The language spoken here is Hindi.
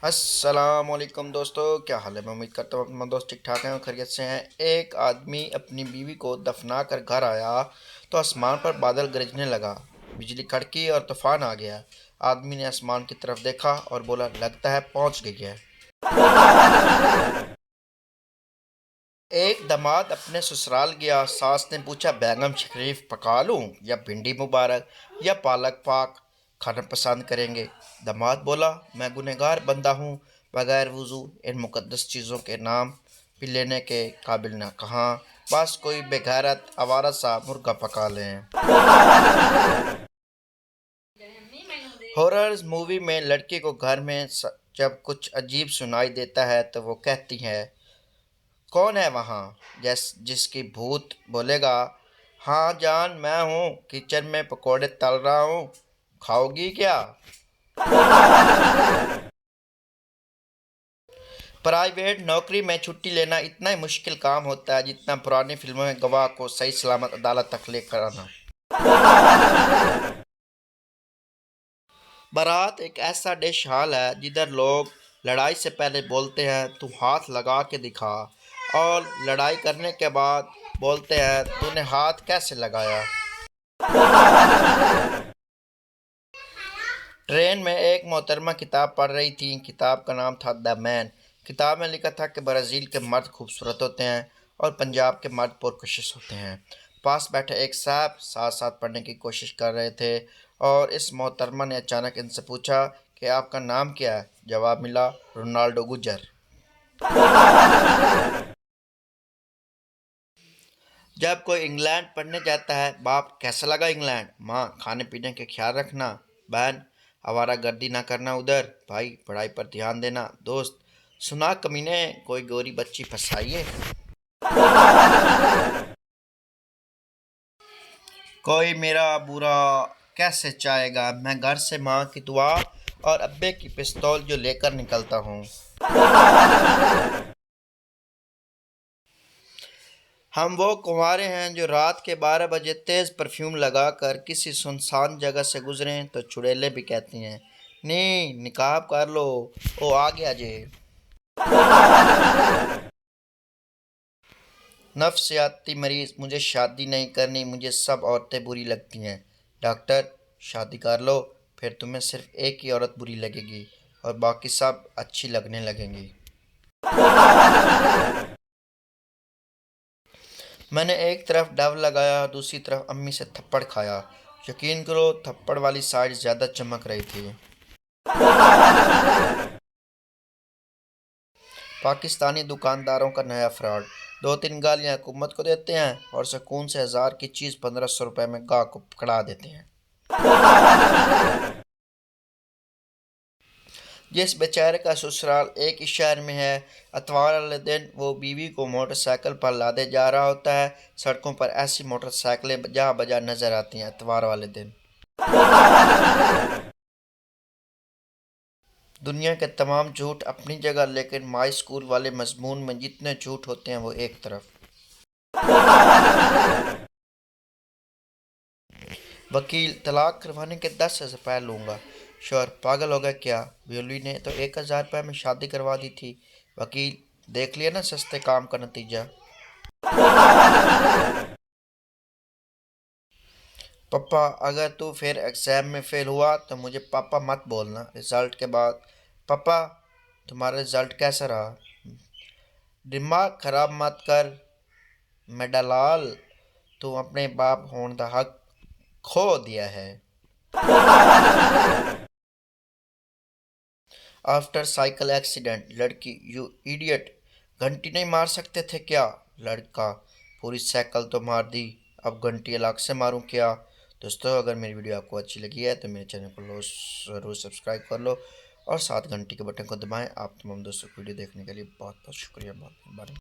अस्सलामुअलैकुम दोस्तों, क्या हाल है। मैं उम्मीद करता हूँ अपना दोस्त ठीक ठाक हैं और खैरियत से हैं। एक आदमी अपनी बीवी को दफना कर घर आया तो आसमान पर बादल गरजने लगा, बिजली कड़की और तूफान आ गया। आदमी ने आसमान की तरफ देखा और बोला, लगता है पहुंच गई है। एक दामाद अपने ससुराल गया। सास ने पूछा, बैगम शरीफ पका लूं या भिंडी मुबारक या पालक पाक खाना पसंद करेंगे। दामाद बोला, मैं गुनहगार बंदा हूँ, बगैर वुजू इन मुकद्दस चीज़ों के नाम भी लेने के काबिल ना कहाँ। बस कोई बेगैरत आवारा सा मुर्गा पका लें। हॉरर मूवी में लड़की को घर में जब कुछ अजीब सुनाई देता है तो वो कहती है, कौन है वहाँ। जिसकी भूत बोलेगा, हाँ जान मैं हूँ, किचन में पकोड़े तल रहा हूँ, खाओगी क्या। प्राइवेट नौकरी में छुट्टी लेना इतना ही मुश्किल काम होता है जितना पुरानी फिल्मों में गवाह को सही सलामत अदालत तक लेकर आना। बारात एक ऐसा डिश हाल है जिधर लोग लड़ाई से पहले बोलते हैं, तू हाथ लगा के दिखा, और लड़ाई करने के बाद बोलते हैं, तूने हाथ कैसे लगाया। ट्रेन में एक मोहतरमा किताब पढ़ रही थी। किताब का नाम था द मैन। किताब में लिखा था कि ब्राज़ील के मर्द खूबसूरत होते हैं और पंजाब के मर्द पुरकशिश होते हैं। पास बैठे एक साहब साथ साथ पढ़ने की कोशिश कर रहे थे और इस मोहतरमा ने अचानक इनसे पूछा कि आपका नाम क्या है। जवाब मिला, रोनाल्डो गुजर। जब कोई इंग्लैंड पढ़ने जाता है, बाप कैसा लगा इंग्लैंड, माँ खाने पीने के ख्याल रखना, बहन आवारा गर्दी ना करना उधर, भाई पढ़ाई पर ध्यान देना, दोस्त सुना कमीने कोई गोरी बच्ची फंसाई है। कोई मेरा बुरा कैसे चाहेगा, मैं घर से माँ की दुआ और अब्बे की पिस्तौल जो लेकर निकलता हूँ। हम वो कुंवारे हैं जो रात के 12 बजे तेज़ परफ्यूम लगाकर किसी सुनसान जगह से गुजरें तो चुड़ैलें भी कहती हैं, नी निकाब कर लो, ओ आ गया जे। नफ्सियाती मरीज, मुझे शादी नहीं करनी, मुझे सब औरतें बुरी लगती हैं। डॉक्टर, शादी कर लो, फिर तुम्हें सिर्फ एक ही औरत बुरी लगेगी और बाकी सब अच्छी लगने लगेंगी। मैंने एक तरफ डव लगाया, दूसरी तरफ अम्मी से थप्पड़ खाया। यकीन करो, थप्पड़ वाली साइड ज़्यादा चमक रही थी। पाकिस्तानी दुकानदारों का नया फ्रॉड। दो तीन गालियां हुकूमत को देते हैं और सुकून से 1000 की चीज़ 1500 रुपये में गाह को पकड़ा देते हैं। जिस बेचारे का ससुराल एक ही शहर में है, अतवार वाले दिन वो बीवी को मोटरसाइकिल पर लादे जा रहा होता है। सड़कों पर ऐसी मोटरसाइकिलें बजा बजा नजर आती हैं अतवार वाले दिन। दुनिया के तमाम झूठ अपनी जगह, लेकिन माई स्कूल वाले मजमून में जितने झूठ होते हैं वो एक तरफ। वकील, तलाक करवाने के 10,000 रुपये लूँगा। शोहर, पागल हो गया क्या, ब्यूली ने तो 1,000 रुपये में शादी करवा दी थी। वकील, देख लिया ना सस्ते काम का नतीजा। पापा, अगर तू फिर एग्जाम में फेल हुआ तो मुझे पापा मत बोलना रिजल्ट के बाद। पापा, तुम्हारा रिजल्ट कैसा रहा। दिमाग खराब मत कर मेडालाल, तू अपने बाप होने का हक खो दिया है। After cycle accident. लड़की, यू इडियट, घंटी नहीं मार सकते थे क्या। लड़का, पूरी साइकिल तो मार दी, अब घंटी अलग से मारूं क्या। दोस्तों, अगर मेरी वीडियो आपको अच्छी लगी है तो मेरे चैनल को ज़रूर सब्सक्राइब कर लो और साथ घंटी के बटन को दबाएं। आप तमाम दोस्तों को वीडियो देखने के लिए बहुत बहुत शुक्रिया, बहुत बहुत